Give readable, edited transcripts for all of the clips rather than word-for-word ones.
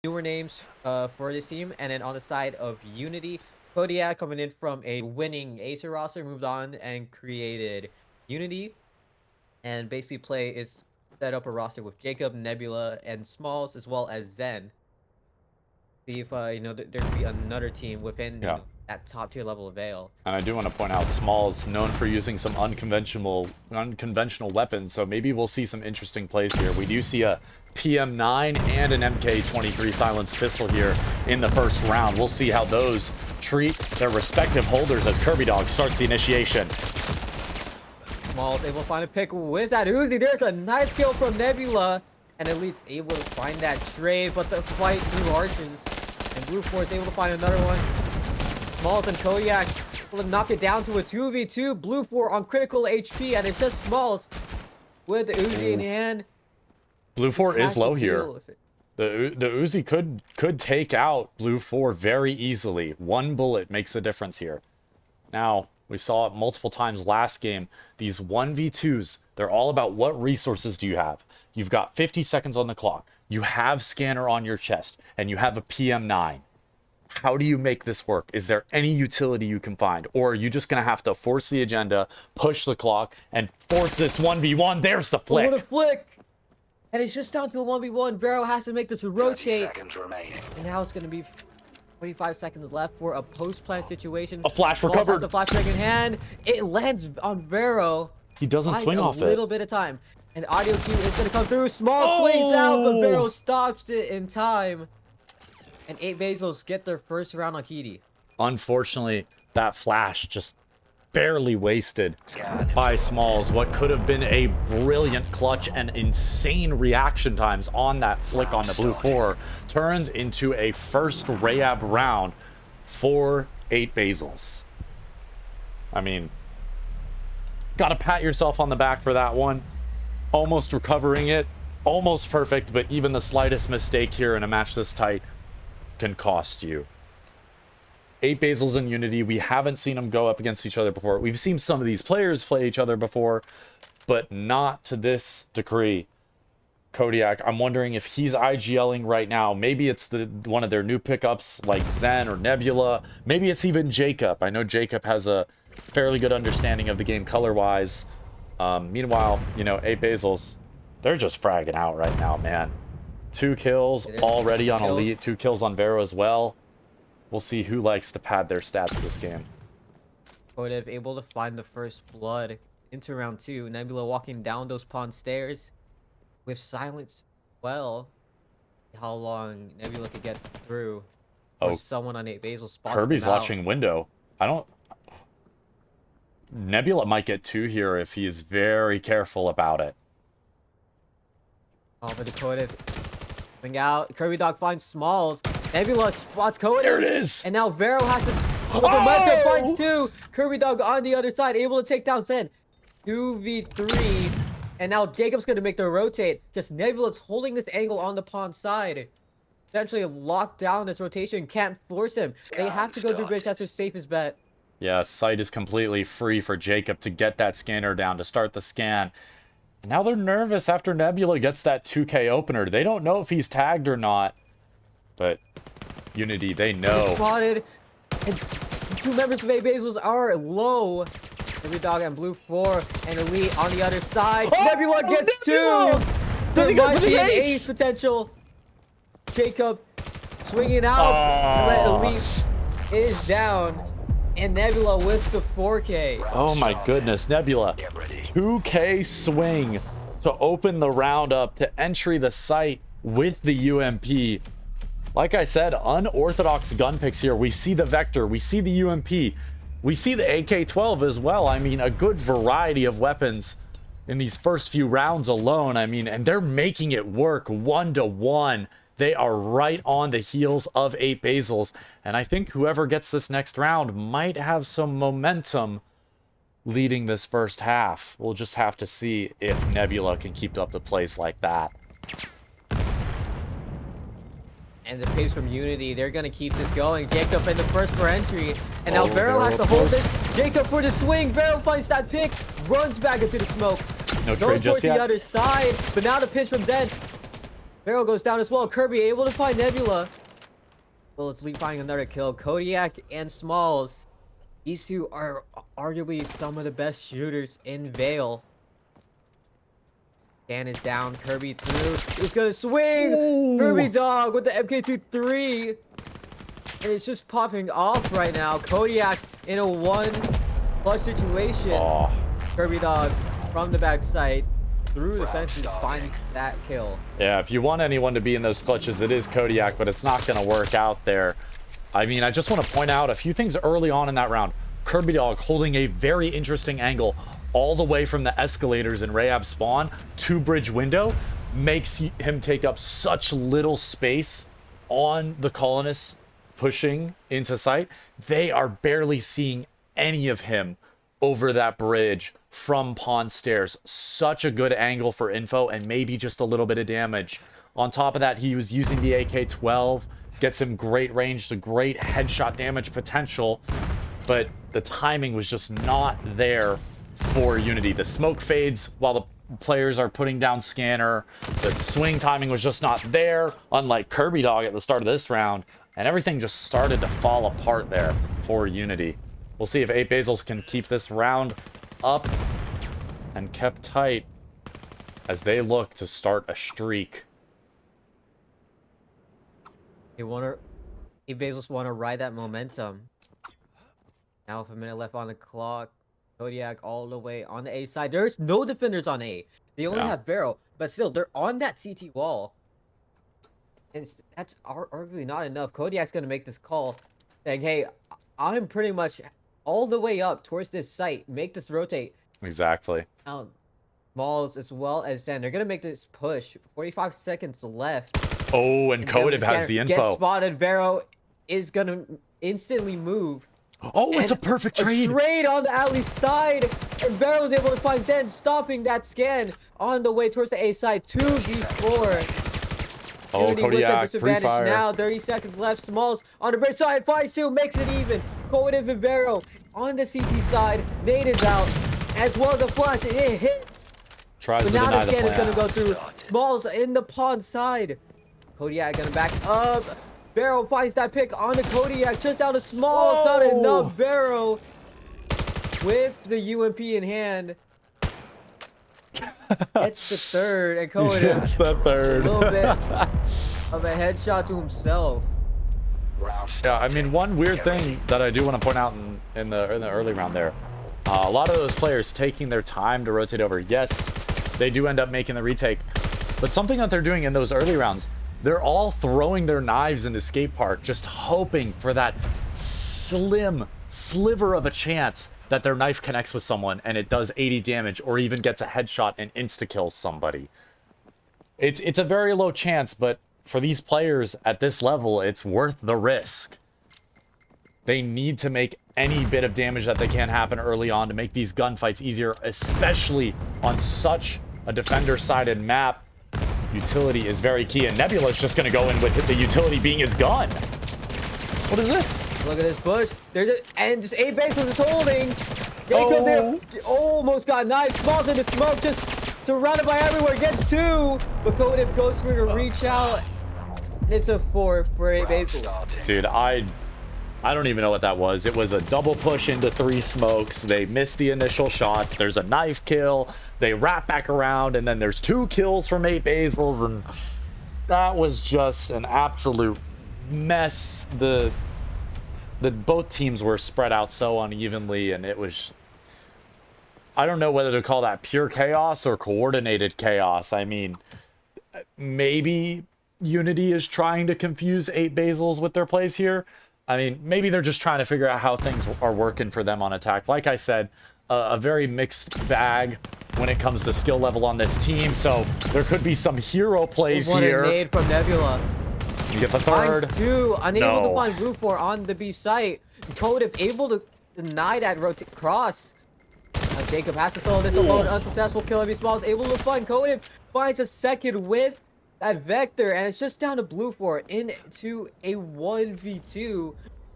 newer names for this team. And then on the side of Unity, Kodiak coming in from a winning Acer roster, moved on and created Unity. And basically play is set up a roster with Jacob, Nebula, and Smalls, as well as Zen. See if there could be another team within Yeah. that top tier level of Vail. And I do want to point out, Smalls known for using some unconventional weapons, so maybe we'll see some interesting plays here. We do see a PM9 and an MK23 silenced pistol here in the first round. We'll see how those treat their respective holders as KirbyDog starts the initiation. Smalls able to find a pick with that Uzi. There's a nice kill from Nebula. And Elite's able to find that trade, but the fight through arches. And Blue Force able to find another one. Smalls and Kodiak will knock it down to a 2v2. Blue 4 on critical HP, and it's just Smalls with the Uzi in hand. Blue 4 is low here. The Uzi could take out Blue 4 very easily. One bullet makes a difference here. Now, we saw it multiple times last game. These 1v2s, they're all about what resources do you have. You've got 50 seconds on the clock. You have scanner on your chest, and you have a PM9. How do you make this work? Is there any utility you can find? Or are you just going to have to force the agenda, push the clock, and force this 1v1? There's the flick. What a flick! And it's just down to a 1v1. Vero has to make this rotate. Seconds remaining. And now it's going to be 45 seconds left for a post-plant situation. A flash recovered. The flashback in hand. It lands on Vero. He doesn't swing off it. A little bit of time. And audio cue is going to come through. Small swings out, but Vero stops it in time. And 8 Basils get their first round on Kitty. Unfortunately, that flash just barely wasted by Smalls. What could have been a brilliant clutch and insane reaction times on that flick on the Blue 4 turns into a first Rayab round for 8 Basils. I mean, gotta pat yourself on the back for that one. Almost recovering it, almost perfect, but even the slightest mistake here in a match this tight can cost you. 8 Basils in Unity, we haven't seen them go up against each other before. We've seen some of these players play each other before, but not to this degree. Kodiak, I'm wondering if he's IGLing right now. Maybe it's one of their new pickups like Zen or Nebula. Maybe it's even Jacob. I know Jacob has a fairly good understanding of the game color-wise. Meanwhile, 8 Basils, they're just fragging out right now, man. 2 kills already on Elite, 2 kills on Vero as well. We'll see who likes to pad their stats this game. Kodev able to find the first blood into round 2. Nebula walking down those pond stairs with silence. Well, how long Nebula could get through. Or someone on 8 Basil spots Kirby's watching window. Nebula might get 2 here if he's very careful about it. Oh, but the Kodev coming out. KirbyDog finds Smalls. Nebula spots Kodev. There it is. And now Vero has to. Momentum finds 2. KirbyDog on the other side, able to take down Zen. 2v3. And now Jacob's going to make the rotate. Just Nebula's holding this angle on the pawn side. Essentially locked down this rotation. Can't force him. They have to go through bridge. That's their safest bet. Yeah, sight is completely free for Jacob to get that scanner down, to start the scan. And now they're nervous after Nebula gets that 2K opener. They don't know if he's tagged or not. But Unity, they know. Spotted. And 2 members of 8 Basils are low. KirbyDog and Blue 4 and Elite on the other side. Nebula gets 2. There might be an ace potential. Jacob swinging out. And Elite is down. And Nebula with the 4K. Oh my goodness, Nebula. 2K swing to open the round up, to entry the site with the UMP. Like I said, unorthodox gun picks here. We see the Vector, we see the UMP, we see the AK-12 as well. I mean, a good variety of weapons in these first few rounds alone. I mean, and they're making it work 1-to-1. They are right on the heels of 8 Basils. And I think whoever gets this next round might have some momentum leading this first half. We'll just have to see if Nebula can keep up the pace like that. And the pace from Unity, they're going to keep this going. Jacob in the first for entry. And now Vero has to hold this. Jacob for the swing. Vero finds that pick. Runs back into the smoke. No trade just yet. yet. The other side. But now the pinch from Zen. Vail goes down as well. Kirby able to find Nebula. Bullets lead finding another kill. Kodiak and Smalls. These two are arguably some of the best shooters in Vail. Dan is down. Kirby through. He's gonna swing. Ooh. Kirby dog with the MK23. And it's just popping off right now. Kodiak in a 1+ situation. Oh. Kirby dog from the backside through the fences finds that kill. Yeah, if you want anyone to be in those clutches, it is Kodiak, but it's not going to work out there. I mean, I just want to point out a few things early on in that round. Kirby dog holding a very interesting angle all the way from the escalators in Rayab spawn to bridge window makes him take up such little space on the colonists pushing into sight. They are barely seeing any of him over that bridge from pond stairs. Such a good angle for info and maybe just a little bit of damage. On top of that, he was using the AK-12, gets him great range to great headshot damage potential, but the timing was just not there for Unity. The smoke fades while the players are putting down scanner. The swing timing was just not there, unlike Kirby dog at the start of this round, and everything just started to fall apart there for Unity. We'll see if 8 Basils can keep this round up and kept tight as they look to start a streak. They wanna, 8 Basils wanna ride that momentum. Now with a minute left on the clock, Kodiak all the way on the A side. There's no defenders on A. They only have Barrow, but still they're on that CT wall. And that's arguably not enough. Kodiak's gonna make this call, saying, "Hey, I'm pretty much all the way up towards this site. Make this rotate." Exactly. Malls as well as Zen. They're gonna make this push. 45 seconds left. Oh, and Kodev has the info. Get spotted. Vero is gonna instantly move. Oh, it's a perfect trade. A trade on the alley side, and Vero was able to find Zen, stopping that scan on the way towards the A side. 2v4. Oh, Unity with Kodiak, the disadvantage pre-fire. now. 30 seconds left. Smalls on the bridge side. Finds 2, makes it even. Kodev and Vero on the CT side. Nade is out, as well as a flash. It hits. Tries So to now deny the the scan is plan. gonna go through. Smalls in the pond side. Kodiak gonna back up. Vero finds that pick on the Kodiak, just down to Smalls. Whoa. Not enough. Vero with the UMP in hand. It's the third, and Kodiak It's the third. a little bit of a headshot to himself. Yeah, I mean, one weird thing that I do want to point out in the early round there, a lot of those players taking their time to rotate over. Yes, they do end up making the retake, but something that they're doing in those early rounds, they're all throwing their knives into skate park, just hoping for that slim sliver of a chance that their knife connects with someone and it does 80 damage or even gets a headshot and insta-kills somebody. It's a very low chance, but for these players at this level, it's worth the risk. They need to make any bit of damage that they can happen early on to make these gunfights easier, especially on such a defender-sided map. Utility is very key, and Nebula's just going to go in with the utility being his gun. What is this? Look at this push. And just 8 Basils is holding. Jacob there almost got knifed. Smalls into smoke, just surrounded by everywhere. Gets 2, but Kodev goes for to reach out. And it's a 4 for 8 Basils. Dude, I don't even know what that was. It was a double push into 3 smokes. They missed the initial shots. There's a knife kill. They wrap back around, and then there's 2 kills from 8 Basils, and that was just an absolute mess. The both teams were spread out so unevenly, and it was, I don't know whether to call that pure chaos or coordinated chaos. I mean, maybe Unity is trying to confuse 8 Basils with their plays here. I mean, maybe they're just trying to figure out how things are working for them on attack. Like I said, a very mixed bag when it comes to skill level on this team. So there could be some hero plays here. What a nade from Nebula. You get the third. Finds 2, unable to No. find Blue 4 on the B site. Kodev able to deny that cross. Jacob has to solo this alone. Unsuccessful kill. Every Smalls able to find Kodev. Finds a second with that Vector, and it's just down to Blue 4 into a 1v2.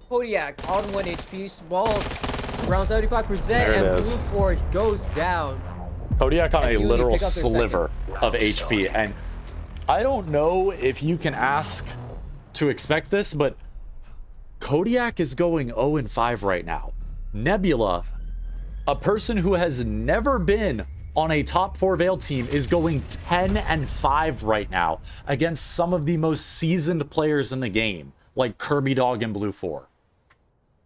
Kodiak on 1 HP. Smalls around 75%, and is. Blue 4 goes down. Kodiak on a Unity literal pick up their sliver of HP, and I don't know if you can ask to expect this, but Kodiak is going 0-5 right now. Nebula, a person who has never been on a top 4 Vail team, is going 10-5 right now against some of the most seasoned players in the game, like Kirby Dog and Blue 4.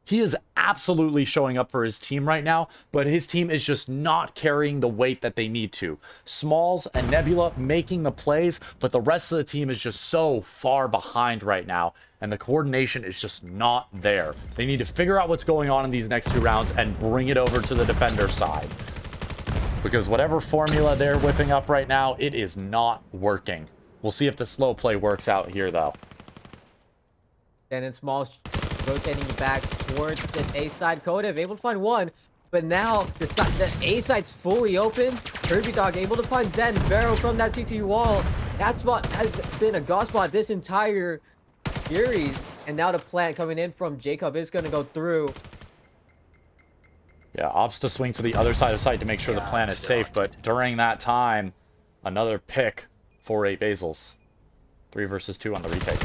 He is absolutely showing up for his team right now, but his team is just not carrying the weight that they need to. Smalls and Nebula making the plays, but the rest of the team is just so far behind right now, and the coordination is just not there. They need to figure out what's going on in these next 2 rounds and bring it over to the defender side. Because whatever formula they're whipping up right now, it is not working. We'll see if the slow play works out here, though. And then Smalls rotating back towards this A side. Kodev able to find one, but now the A side's fully open. Kirby Dog able to find Zen Barrow from that CT wall. That spot has been a god spot this entire series, and now the plant coming in from Jacob is going to go through. Yeah, opts to swing to the other side of site to make sure the plant is safe, but during that time, another pick for 8 Basils. 3 versus 2 on the retake.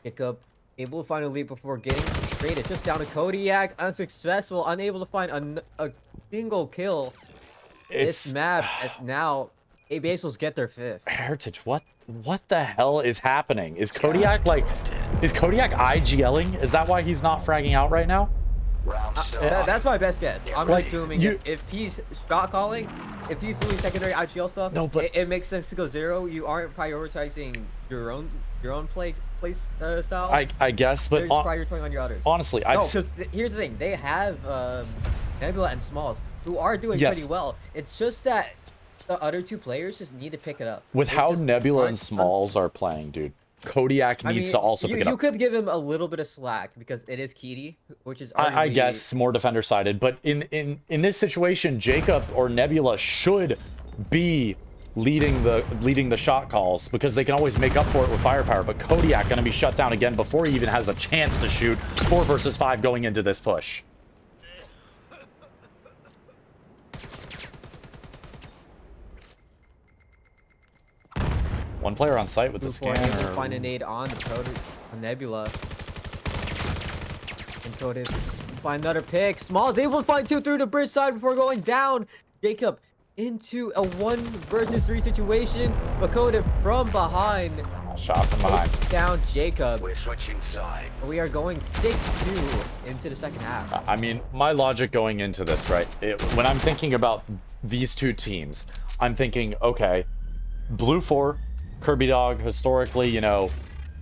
Jacob able to find a lead before getting traded. Just down to Kodiak. Unsuccessful. Unable to find a single kill. This map as now 8 Basils get their 5th. Heritage, what the hell is happening? Is Kodiak IGLing? Is that why he's not fragging out right now? That's my best guess. I'm assuming if he's shot calling, if he's doing secondary IGL stuff, no, but it makes sense to go 0. You aren't prioritizing your own play style. I guess, but they're just prioritizing on your others. Honestly, here's the thing: they have Nebula and Smalls who are doing pretty well. It's just that the other 2 players just need to pick it up. With how Nebula and Smalls are playing, dude, Kodiak needs to also pick it up. You could give him a little bit of slack because it is Kitty, which is I guess more defender sided, but in this situation, Jacob or Nebula should be leading the shot calls because they can always make up for it with firepower. But Kodiak gonna be shut down again before he even has a chance to shoot. 4 versus 5 going into this push. One player on site with the scanner. Able to find a nade on Nebula. And Kodev find another pick. Smalls able to find 2 through the bridge side before going down. Jacob into a 1 versus 3 situation, but Kodev from behind. Shot from behind. Takes down Jacob. We're switching sides. We are going 6-2 into the second half. I mean, my logic going into this, right? When I'm thinking about these 2 teams, I'm thinking, okay, Blue 4, Kirby Dog, historically, you know,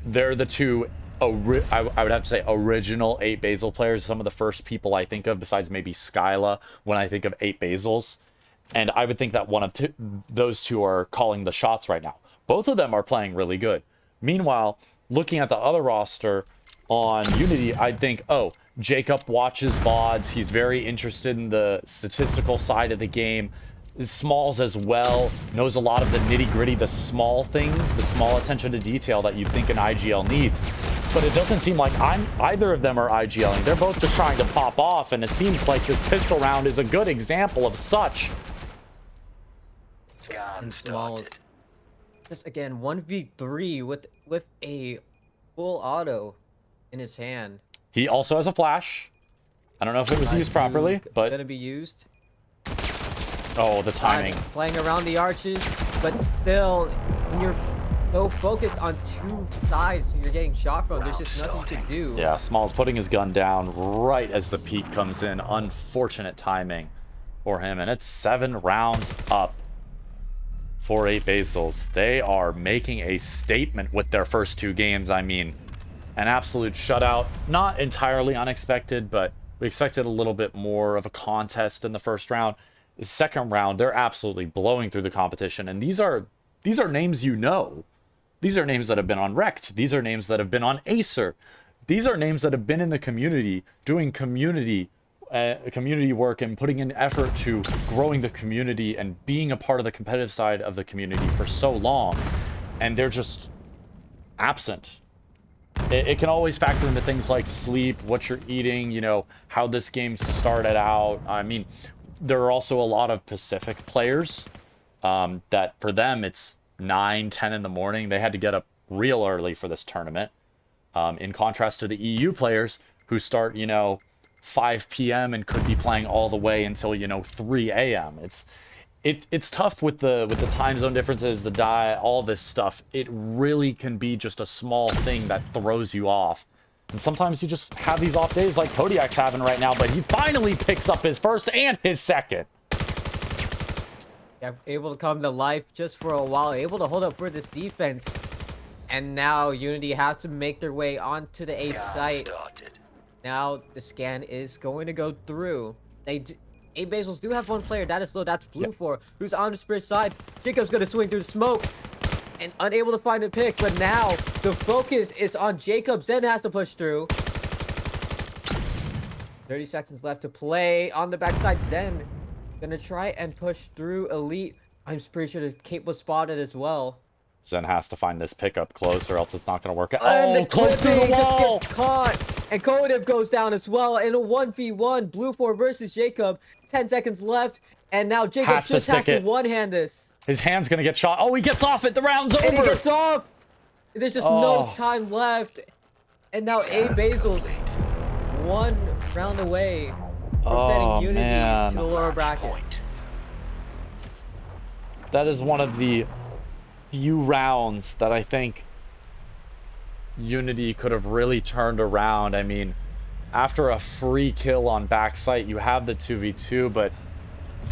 they're the 2, I would have to say, original 8 Basil players. Some of the first people I think of, besides maybe Skyla, when I think of 8 Basils. And I would think that those 2 are calling the shots right now. Both of them are playing really good. Meanwhile, looking at the other roster on Unity, I'd think, oh, Jacob watches VODs. He's very interested in the statistical side of the game. Smalls as well, knows a lot of the nitty-gritty, the small things, the small attention to detail that you think an IGL needs. But it doesn't seem like either of them are IGLing. They're both just trying to pop off, and it seems like this pistol round is a good example of such. And Smalls, just again 1v3 with a full auto in his hand. He also has a flash. I don't know if it was used properly, but gonna be used. Oh, the timing. Playing around the arches, but still, when you're so focused on 2 sides, you're getting shot from. There's just nothing to do. Yeah, Smalls putting his gun down right as the peak comes in. Unfortunate timing for him, and it's 7 rounds up for 8 Basils. They are making a statement with their first 2 games. I mean, an absolute shutout. Not entirely unexpected, but we expected a little bit more of a contest in the first round. The second round, they're absolutely blowing through the competition, and these are names you know. These are names that have been on Rect. These are names that have been on Acer. These are names that have been in the community, doing community work and putting in effort to growing the community and being a part of the competitive side of the community for so long, and they're just absent. It can always factor into things like sleep, what you're eating, you know, how this game started out. I mean, there are also a lot of Pacific players that for them it's 9, 10 in the morning. They had to get up real early for this tournament. In contrast to the EU players who start, you know, 5 p.m. and could be playing all the way until, you know, 3 a.m. It's tough with the time zone differences, the all this stuff. It really can be just a small thing that throws you off. And sometimes you just have these off days like Kodiak's having right now, but he finally picks up his first and his second. Yeah, able to come to life just for a while, able to hold up for this defense. And now Unity have to make their way onto the A site. Now the scan is going to go through. Basils do have one player, that is low, that's Blue 4, who's on the Spirit side. Jacob's gonna swing through the smoke and unable to find a pick, but now the focus is on Jacob. Zen has to push through. 30 seconds left to play on the backside. Zen gonna try and push through Elite. I'm pretty sure the Cape was spotted as well. Zen has to find this pickup close or else it's not going to work out. And oh, close to the wall! Just gets caught. And Kodev goes down as well in a 1v1. Blue 4 versus Jacob. 10 seconds left. And now Jacob has to one-hand this. His hand's going to get shot. Oh, he gets off it. The round's over. And he gets off. There's just no time left. And now Basils 1 round away from setting Unity to the lower bracket. That is one of the few rounds that I think Unity could have really turned around. I mean, after a free kill on backside, you have the 2v2, but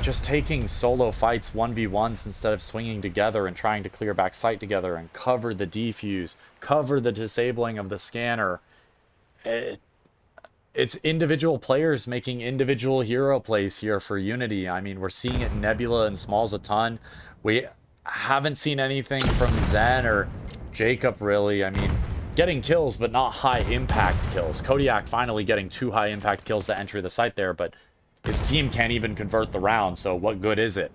just taking solo fights 1v1s instead of swinging together and trying to clear backside together and cover the defuse, cover the disabling of the scanner. It's individual players making individual hero plays here for Unity. I mean, we're seeing it in Nebula and Smalls a ton. We haven't seen anything from Zen or Jacob, really. I mean, getting kills, but not high-impact kills. Kodiak finally getting 2 high-impact kills to enter the site there, but his team can't even convert the round, so what good is it?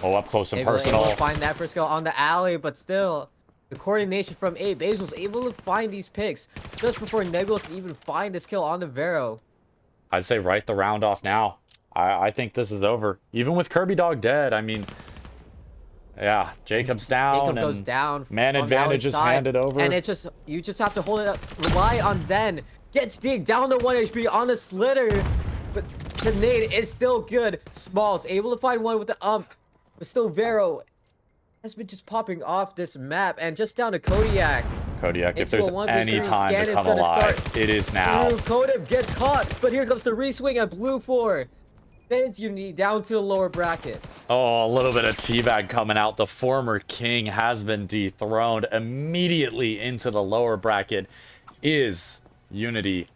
Oh, up close and personal. Able to find that first kill on the alley, but still, the coordination from Basils able to find these picks just before Nebula can even find this kill on the Vero. I'd say write the round off now. I think this is over. Even with Kirby Dog dead, I mean, yeah, Jacob's down. Jacob goes down. Man advantage is handed over. And it's just, you just have to hold it up. Rely on Zen. Gets Dig down to 1 HP on the slitter. But the nade is still good. Smalls able to find one with the ump. But still Vero has been just popping off this map. And just down to Kodiak. Kodiak, if there's any time to come alive, it is now. Kodev gets caught. But here comes the re-swing at Blue 4. Sends Unity down to the lower bracket. Oh, a little bit of teabag coming out. The former king has been dethroned. Immediately into the lower bracket is Unity.